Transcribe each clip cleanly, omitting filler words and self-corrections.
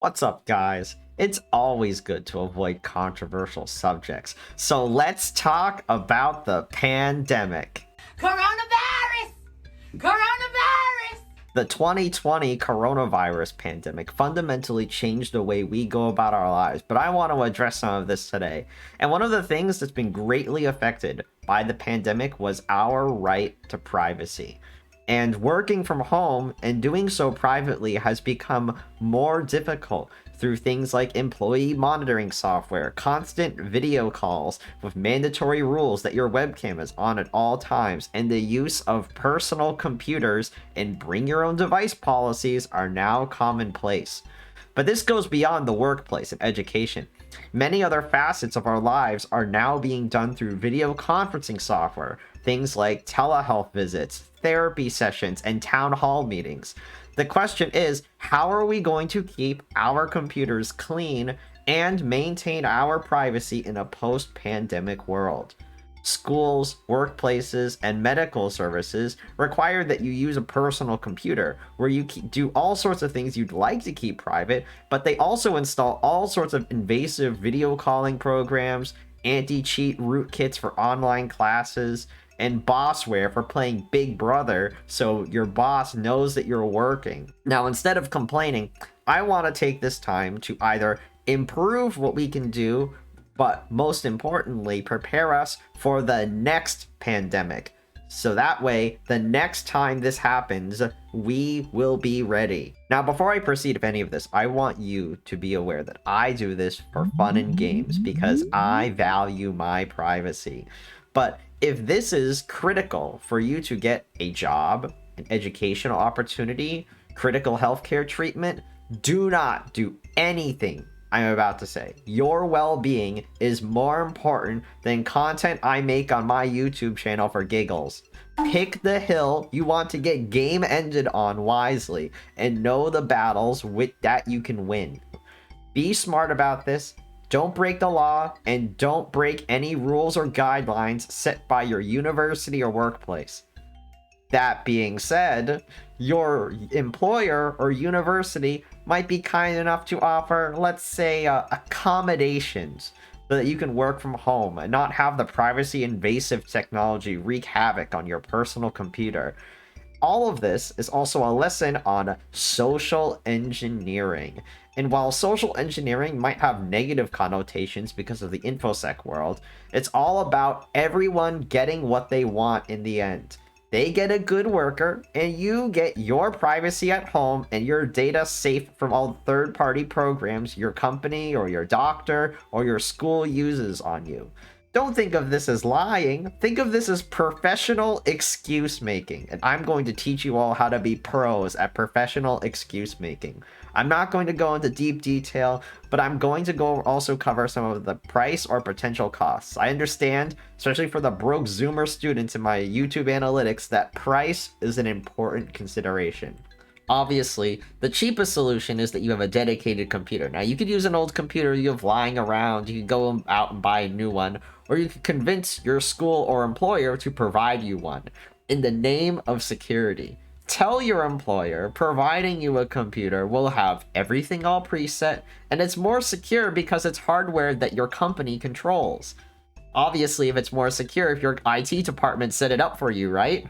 What's up, guys? It's always good to avoid controversial subjects, so let's talk about the pandemic. Coronavirus! Coronavirus! The 2020 coronavirus pandemic fundamentally changed the way we go about our lives, but I want to address some of this today. And one of the things that's been greatly affected by the pandemic was our right to privacy. And working from home and doing so privately has become more difficult through things like employee monitoring software, constant video calls with mandatory rules that your webcam is on at all times, and the use of personal computers and bring your own device policies are now commonplace. But this goes beyond the workplace and education. Many other facets of our lives are now being done through video conferencing software, things like telehealth visits, therapy sessions, and town hall meetings. The question is, how are we going to keep our computers clean and maintain our privacy in a post-pandemic world? Schools, workplaces, and medical services require that you use a personal computer where you do all sorts of things you'd like to keep private, but they also install all sorts of invasive video calling programs, anti-cheat rootkits for online classes, and Bossware for playing Big Brother so your boss knows that you're working. Now, instead of complaining, I want to take this time to either improve what we can do, but most importantly, prepare us for the next pandemic. So that way, the next time this happens, we will be ready. Now, before I proceed with any of this, I want you to be aware that I do this for fun and games because I value my privacy. But if this is critical for you to get a job, an educational opportunity, critical healthcare treatment, do not do anything I'm about to say. Your well-being is more important than content I make on my YouTube channel for giggles. Pick the hill you want to get game ended on wisely and know the battles that you can win. Be smart about this. Don't break the law, and don't break any rules or guidelines set by your university or workplace. That being said, your employer or university might be kind enough to offer, let's say, accommodations so that you can work from home and not have the privacy invasive technology wreak havoc on your personal computer. All of this is also a lesson on social engineering. And while social engineering might have negative connotations because of the InfoSec world, it's all about everyone getting what they want in the end. They get a good worker, and you get your privacy at home and your data safe from all third-party programs your company or your doctor or your school uses on you. Don't think of this as lying. Think of this as professional excuse making. And I'm going to teach you all how to be pros at professional excuse making. I'm not going to go into deep detail, but I'm going to also cover some of the price or potential costs. I understand, especially for the broke Zoomer students in my YouTube analytics, that price is an important consideration. Obviously, the cheapest solution is that you have a dedicated computer. Now, you could use an old computer you have lying around, you could go out and buy a new one, or you could convince your school or employer to provide you one. In the name of security, tell your employer providing you a computer will have everything all preset, and it's more secure because it's hardware that your company controls. Obviously, if it's more secure, if your IT department set it up for you, right?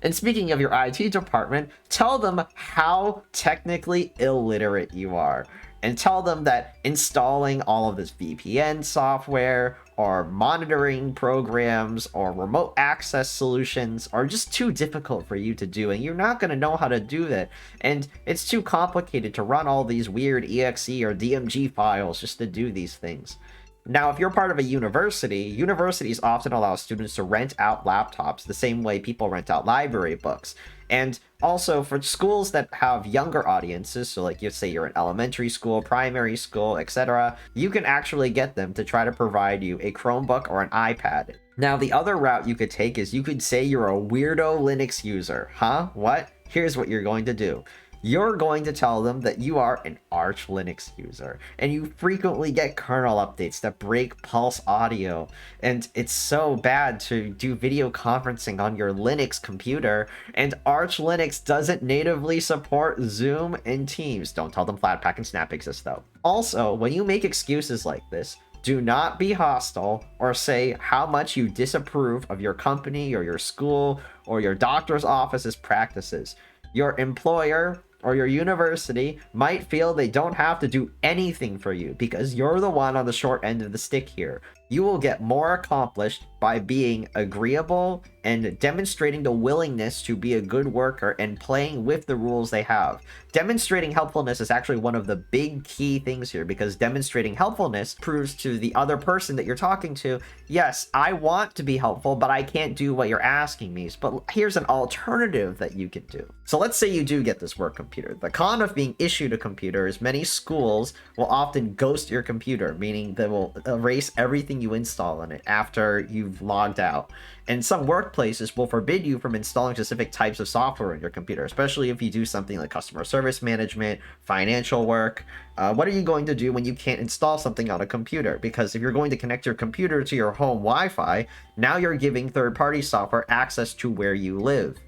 And speaking of your IT department, tell them how technically illiterate you are. And tell them that installing all of this VPN software or monitoring programs or remote access solutions are just too difficult for you to do. And you're not going to know how to do that. And it's too complicated to run all these weird EXE or DMG files just to do these things. Now, if you're part of a university, universities often allow students to rent out laptops the same way people rent out library books. And also for schools that have younger audiences, so like you say you're in elementary school, primary school, etc., you can actually get them to try to provide you a Chromebook or an iPad. Now, the other route you could take is you could say you're a weirdo Linux user. Huh? What? Here's what you're going to do. you're going to tell them that you are an Arch Linux user and you frequently get kernel updates that break pulse audio, and it's so bad to do video conferencing on your Linux computer, and Arch Linux doesn't natively support Zoom and Teams. Don't tell them Flatpak and Snap exist though. Also, when you make excuses like this, do not be hostile or say how much you disapprove of your company or your school or your doctor's office's practices. Your employer or your university might feel they don't have to do anything for you because you're the one on the short end of the stick here. You will get more accomplished by being agreeable and demonstrating the willingness to be a good worker and playing with the rules they have. Demonstrating helpfulness is actually one of the big key things here, because demonstrating helpfulness proves to the other person that you're talking to, yes, I want to be helpful, but I can't do what you're asking me. But here's an alternative that you can do. So let's say you do get this work computer. The con of being issued a computer is many schools will often ghost your computer, meaning they will erase everything you install on it after you've logged out. And some workplaces will forbid you from installing specific types of software in your computer, especially if you do something like customer service management, financial work. What are you going to do when you can't install something on a computer? Because if you're going to connect your computer to your home Wi-Fi, now you're giving third-party software access to where you live.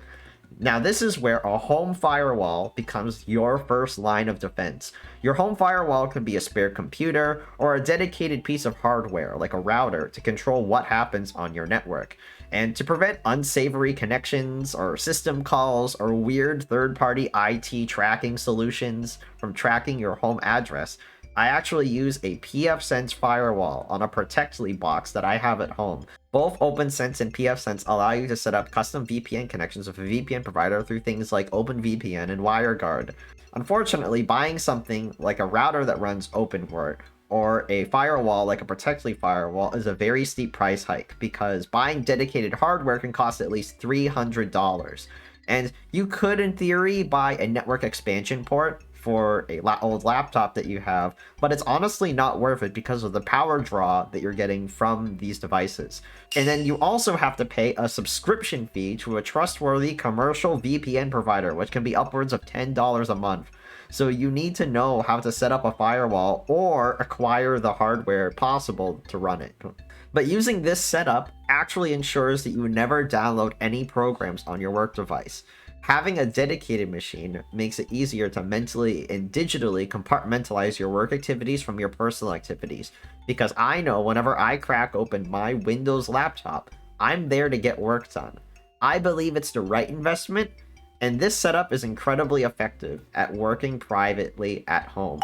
Now, this is where a home firewall becomes your first line of defense. Your home firewall can be a spare computer or a dedicated piece of hardware, like a router, to control what happens on your network. And to prevent unsavory connections or system calls or weird third-party IT tracking solutions from tracking your home address, I actually use a pfSense firewall on a Protectly box that I have at home. Both OpenSense and pfSense allow you to set up custom VPN connections with a VPN provider through things like OpenVPN and WireGuard. Unfortunately, buying something like a router that runs OpenPort or a firewall like a Protectly firewall is a very steep price hike, because buying dedicated hardware can cost at least $300. And you could, in theory, buy a network expansion port for a old laptop that you have, but it's honestly not worth it because of the power draw that you're getting from these devices. And then you also have to pay a subscription fee to a trustworthy commercial VPN provider, which can be upwards of $10 a month. So you need to know how to set up a firewall or acquire the hardware possible to run it. But using this setup actually ensures that you never download any programs on your work device. Having a dedicated machine makes it easier to mentally and digitally compartmentalize your work activities from your personal activities, because I know whenever I crack open my Windows laptop, I'm there to get work done. I believe it's the right investment, and this setup is incredibly effective at working privately at home.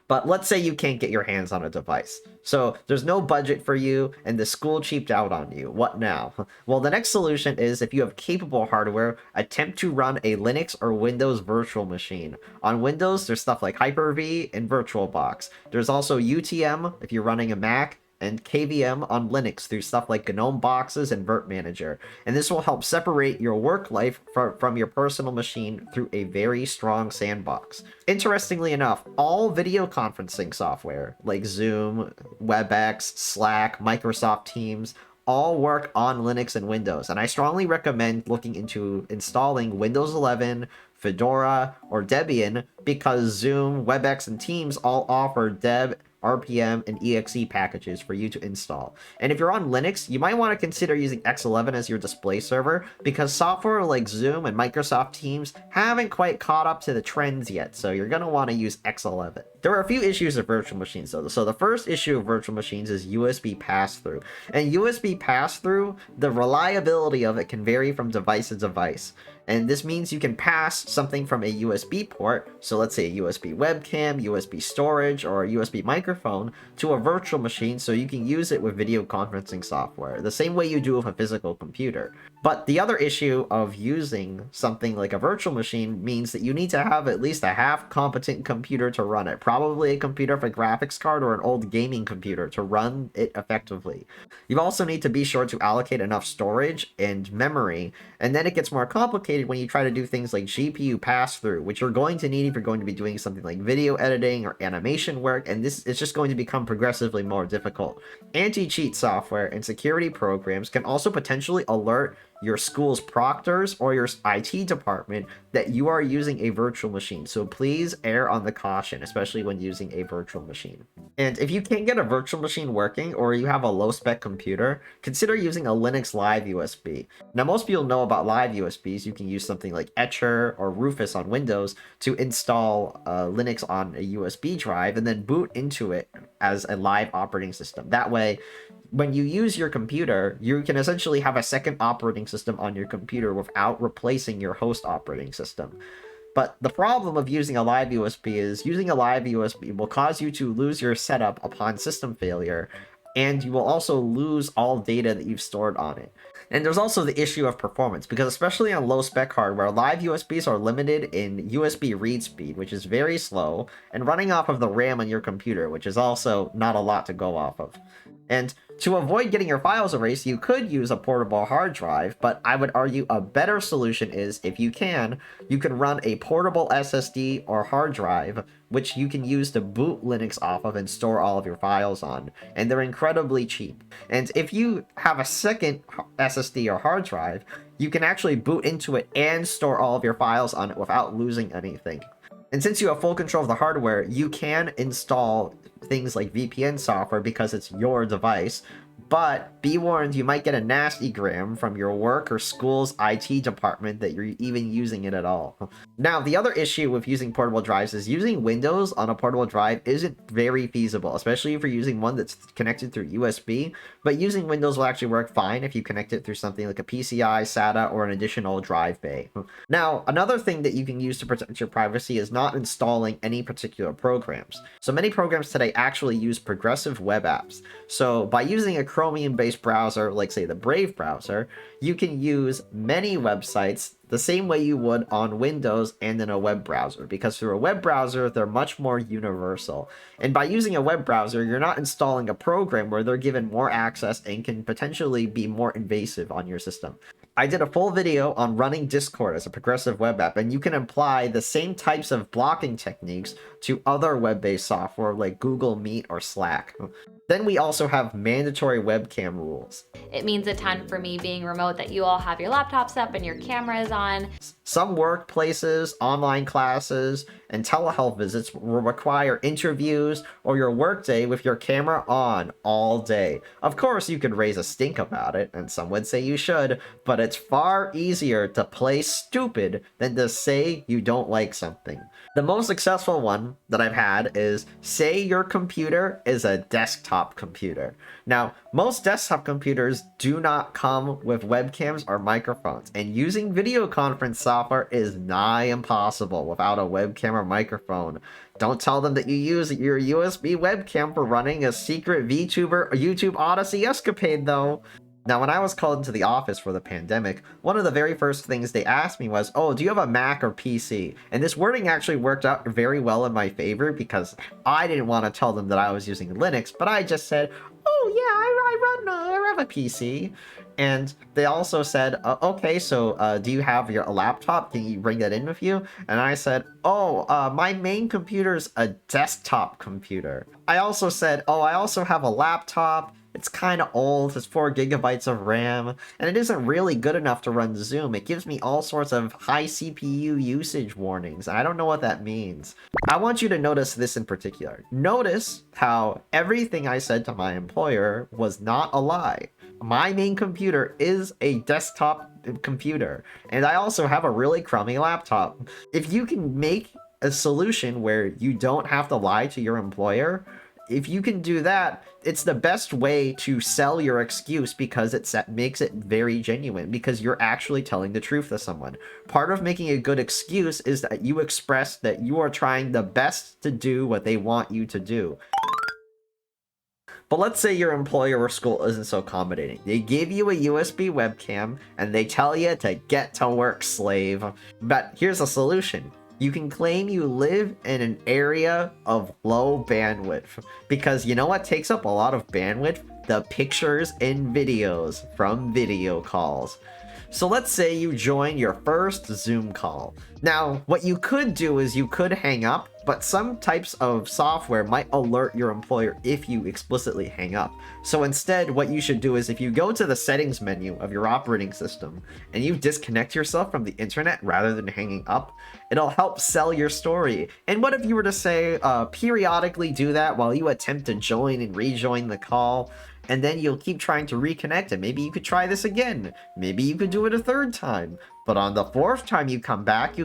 But let's say you can't get your hands on a device. So there's no budget for you and the school cheaped out on you. What now? Well, the next solution is, if you have capable hardware, attempt to run a Linux or Windows virtual machine. On Windows, there's stuff like Hyper-V and VirtualBox. There's also UTM if you're running a Mac, and KVM on Linux through stuff like GNOME boxes and Virt Manager. And this will help separate your work life from your personal machine through a very strong sandbox. Interestingly enough, all video conferencing software like Zoom, WebEx, Slack, Microsoft Teams, all work on Linux and Windows. And I strongly recommend looking into installing Windows 11, Fedora, or Debian, because Zoom, WebEx, and Teams all offer Deb, RPM, and EXE packages for you to install. And if you're on Linux, you might want to consider using X11 as your display server, because software like Zoom and Microsoft Teams haven't quite caught up to the trends yet, so you're going to want to use X11. There are a few issues of virtual machines though. So the first issue of virtual machines is USB pass-through. And USB pass-through, the reliability of it can vary from device to device. And this means you can pass something from a USB port, so let's say a USB webcam, USB storage, or a USB microphone, to a virtual machine so you can use it with video conferencing software, the same way you do with a physical computer. But the other issue of using something like a virtual machine means that you need to have at least a half-competent computer to run it, probably a computer with a graphics card or an old gaming computer to run it effectively. You also need to be sure to allocate enough storage and memory, and then it gets more complicated when you try to do things like GPU pass-through, which you're going to need if you're going to be doing something like video editing or animation work, and this is just going to become progressively more difficult. Anti-cheat software and security programs can also potentially alert your school's proctors or your IT department that you are using a virtual machine. So please err on the caution, especially when using a virtual machine. And if you can't get a virtual machine working or you have a low spec computer, consider using a Linux Live USB. Now, most people know about Live USBs. You can use something like Etcher or Rufus on Windows to install Linux on a USB drive and then boot into it as a live operating system. That way, when you use your computer, you can essentially have a second operating system on your computer without replacing your host operating system. But the problem of using a live USB is using a live USB will cause you to lose your setup upon system failure, and you will also lose all data that you've stored on it. And there's also the issue of performance, because especially on low spec hardware, live USBs are limited in USB read speed, which is very slow, and running off of the RAM on your computer, which is also not a lot to go off of. And to avoid getting your files erased, you could use a portable hard drive, but I would argue a better solution is, if you can run a portable SSD or hard drive, which you can use to boot Linux off of and store all of your files on. And they're incredibly cheap. And if you have a second SSD or hard drive, you can actually boot into it and store all of your files on it without losing anything. And since you have full control of the hardware, you can install things like VPN software because it's your device. But be warned, you might get a nasty gram from your work or school's IT department that you're even using it at all. Now, the other issue with using portable drives is using Windows on a portable drive isn't very feasible, especially if you're using one that's connected through USB. But using Windows will actually work fine if you connect it through something like a PCI, SATA, or an additional drive bay. Now, another thing that you can use to protect your privacy is not installing any particular programs. So many programs today actually use progressive web apps. So by using a Chromium-based browser, like say the Brave browser, you can use many websites the same way you would on Windows and in a web browser, because through a web browser, they're much more universal. And by using a web browser, you're not installing a program where they're given more access and can potentially be more invasive on your system. I did a full video on running Discord as a progressive web app, and you can apply the same types of blocking techniques to other web-based software like Google Meet or Slack. Then we also have mandatory webcam rules. It means a ton for me being remote that you all have your laptops up and your cameras on. Some workplaces, online classes, and telehealth visits will require interviews or your workday with your camera on all day. Of course, you could raise a stink about it, and some would say you should, but it's far easier to play stupid than to say you don't like something. The most successful one that I've had is, say your computer is a desktop computer. Now, most desktop computers do not come with webcams or microphones, and using video conference software is nigh impossible without a webcam or microphone. Don't tell them that you use your USB webcam for running a secret VTuber or YouTube Odyssey escapade, though. Now, when I was called into the office for the pandemic, one of the very first things they asked me was, oh, do you have a Mac or PC? And this wording actually worked out very well in my favor, because I didn't want to tell them that I was using Linux, but I just said, oh yeah, I have a PC. And they also said, okay, so do you have a laptop? Can you bring that in with you? And I said, oh, my main computer's a desktop computer. I also said, oh, I also have a laptop. It's kind of old, it's 4 gigabytes of RAM, and it isn't really good enough to run Zoom. It gives me all sorts of high CPU usage warnings, and I don't know what that means. I want you to notice this in particular. Notice how everything I said to my employer was not a lie. My main computer is a desktop computer, and I also have a really crummy laptop. If you can make a solution where you don't have to lie to your employer, if you can do that, it's the best way to sell your excuse, because it makes it very genuine, because you're actually telling the truth to someone. Part of making a good excuse is that you express that you are trying the best to do what they want you to do. But let's say your employer or school isn't so accommodating. They give you a USB webcam and they tell you to get to work, slave. But here's a solution. You can claim you live in an area of low bandwidth, because you know what takes up a lot of bandwidth? The pictures and videos from video calls. So let's say you join your first Zoom call. Now, what you could do is you could hang up, but some types of software might alert your employer if you explicitly hang up. So instead, what you should do is if you go to the settings menu of your operating system and you disconnect yourself from the internet rather than hanging up, it'll help sell your story. And what if you were to say, periodically do that while you attempt to join and rejoin the call? And then you'll keep trying to reconnect, and maybe you could try this again. Maybe you could do it a third time. But on the fourth time you come back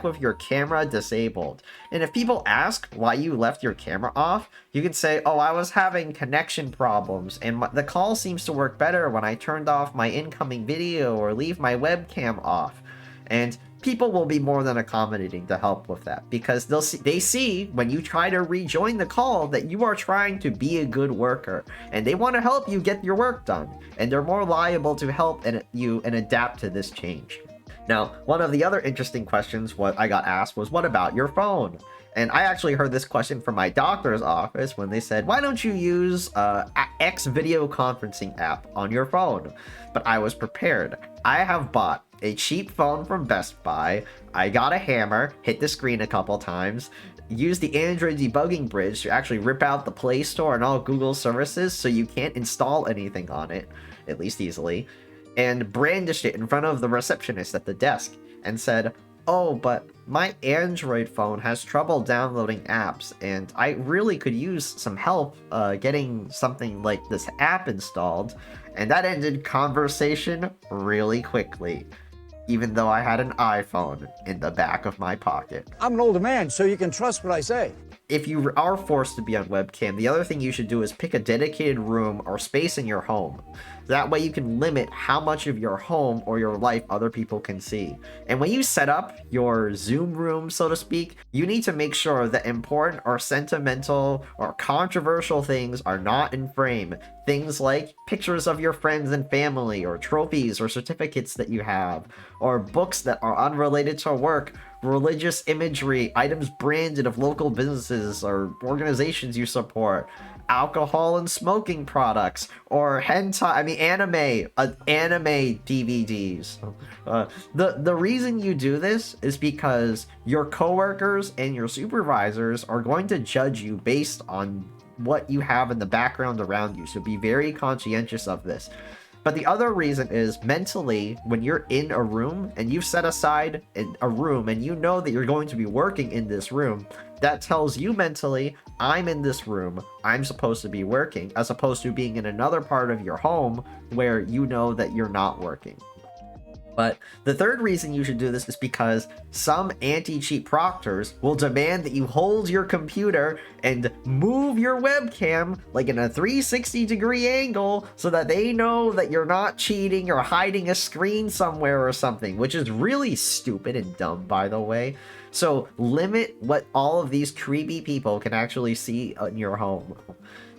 with your camera disabled. And if people ask why you left your camera off, you can say, oh, I was having connection problems, and the call seems to work better when I turned off my incoming video or leave my webcam off. And people will be more than accommodating to help with that, because they see when you try to rejoin the call that you are trying to be a good worker, and they want to help you get your work done, and they're more liable to help you and adapt to this change. Now, one of the other interesting questions what I got asked was, what about your phone? And I actually heard this question from my doctor's office when they said, why don't you use X video conferencing app on your phone? But I was prepared. I have bought a cheap phone from Best Buy. I got a hammer, hit the screen a couple times, used the Android debugging bridge to actually rip out the Play Store and all Google services so you can't install anything on it, at least easily, and brandished it in front of the receptionist at the desk and said, oh, but my Android phone has trouble downloading apps, and I really could use some help getting something like this app installed. And that ended conversation really quickly, even though I had an iPhone in the back of my pocket. I'm an older man, so you can trust what I say. If you are forced to be on webcam, the other thing you should do is pick a dedicated room or space in your home. That way you can limit how much of your home or your life other people can see. And when you set up your Zoom room, so to speak, you need to make sure that important or sentimental or controversial things are not in frame. Things like pictures of your friends and family, or trophies or certificates that you have, or books that are unrelated to work, religious imagery, items branded of local businesses or organizations you support, alcohol and smoking products, or anime DVDs. The reason you do this is because your coworkers and your supervisors are going to judge you based on what you have in the background around you, so be very conscientious of this. But the other reason is, mentally, when you're in a room and you've set aside a room and you know that you're going to be working in this room, that tells you mentally, I'm in this room, I'm supposed to be working, as opposed to being in another part of your home where you know that you're not working. But the third reason you should do this is because some anti-cheat proctors will demand that you hold your computer and move your webcam like in a 360-degree angle so that they know that you're not cheating or hiding a screen somewhere or something, which is really stupid and dumb, by the way. So limit what all of these creepy people can actually see in your home,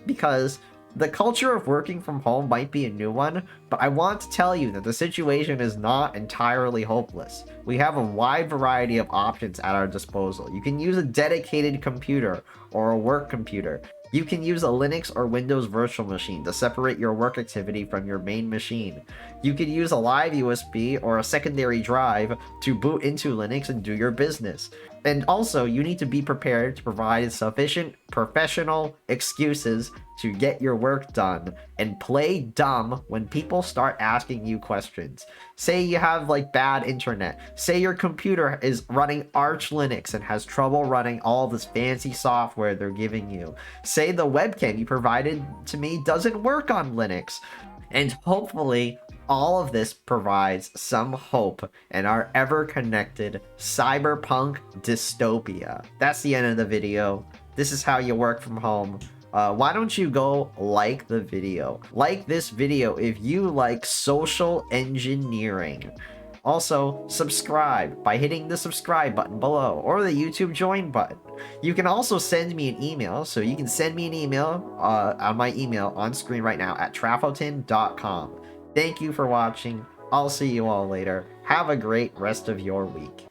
because the culture of working from home might be a new one, but I want to tell you that the situation is not entirely hopeless. We have a wide variety of options at our disposal. You can use a dedicated computer or a work computer. You can use a Linux or Windows virtual machine to separate your work activity from your main machine. You could use a live USB or a secondary drive to boot into Linux and do your business. And also, you need to be prepared to provide sufficient professional excuses to get your work done and play dumb when people start asking you questions. Say you have bad internet. Say your computer is running Arch Linux and has trouble running all this fancy software they're giving you. Say the webcam you provided to me doesn't work on Linux. And hopefully, all of this provides some hope in our ever-connected cyberpunk dystopia. That's the end of the video. This is how you work from home. Why don't you go like the video? Like this video if you like social engineering. Also, subscribe by hitting the subscribe button below or the YouTube join button. You can also send me an email, so you can send me an email on my email on screen right now at trafotin.com. Thank you for watching. I'll see you all later. Have a great rest of your week.